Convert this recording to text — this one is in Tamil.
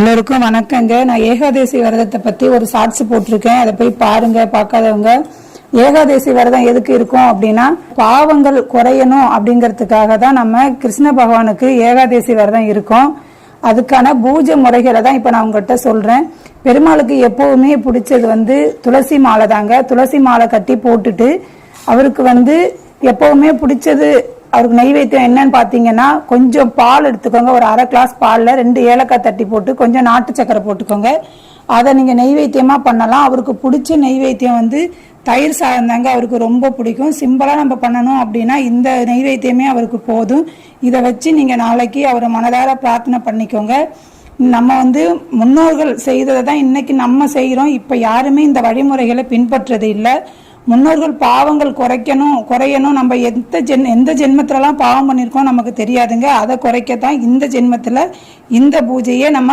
எல்லோருக்கும் வணக்கங்க. நான் ஏகாதேசி விரதத்தை பத்தி ஒரு ஷார்ட்ஸ் போட்டிருக்கேன். அதை போய் பாருங்க. பார்க்காதவங்க. ஏகாதேசி விரதம் எதுக்கு இருக்கும் அப்படின்னா, பாவங்கள் குறையணும் அப்படிங்கறதுக்காக தான் நம்ம கிருஷ்ண பகவானுக்கு ஏகாதேசி விரதம் இருக்கும். அதுக்கான பூஜை முறைகளை தான் இப்ப நான் உங்ககிட்ட சொல்றேன். பெருமாளுக்கு எப்பவுமே பிடிச்சது துளசி மாலை தாங்க. துளசி மாலை கட்டி போட்டுட்டு அவருக்கு எப்பவுமே பிடிச்சது அவருக்கு நெய்வேத்தியம் என்னன்னு பாத்தீங்கன்னா, கொஞ்சம் பால் எடுத்துக்கோங்க. ஒரு அரை கிளாஸ் பால்ல 2 ஏலக்காய் தட்டி போட்டு கொஞ்சம் நாட்டு சக்கரை போட்டுக்கோங்க. அதை நீங்க நெய்வேத்தியமா பண்ணலாம். அவருக்கு பிடிச்ச நெய்வேத்தியம் தயிர் சாதம் தாங்க. அவருக்கு ரொம்ப பிடிக்கும். சிம்பிளா நம்ம பண்ணணும் அப்படின்னா இந்த நெய்வேத்தியமே அவருக்கு போதும். இதை வச்சு நீங்க நாளைக்கு அவரை மனதார பிரார்த்தனை பண்ணிக்கோங்க. நம்ம முன்னோர்கள் செய்ததை தான் இன்னைக்கு நம்ம செய்யறோம். இப்ப யாருமே இந்த வழிமுறைகளை பின்பற்றது இல்லை. முன்னோர்கள் பாவங்கள் குறையணும். நம்ம எந்த ஜென்மத்திலலாம் பாவம் பண்ணியிருக்கோம் நமக்கு தெரியாதுங்க. அதை குறைக்கத்தான் இந்த ஜென்மத்துல இந்த பூஜையை நம்ம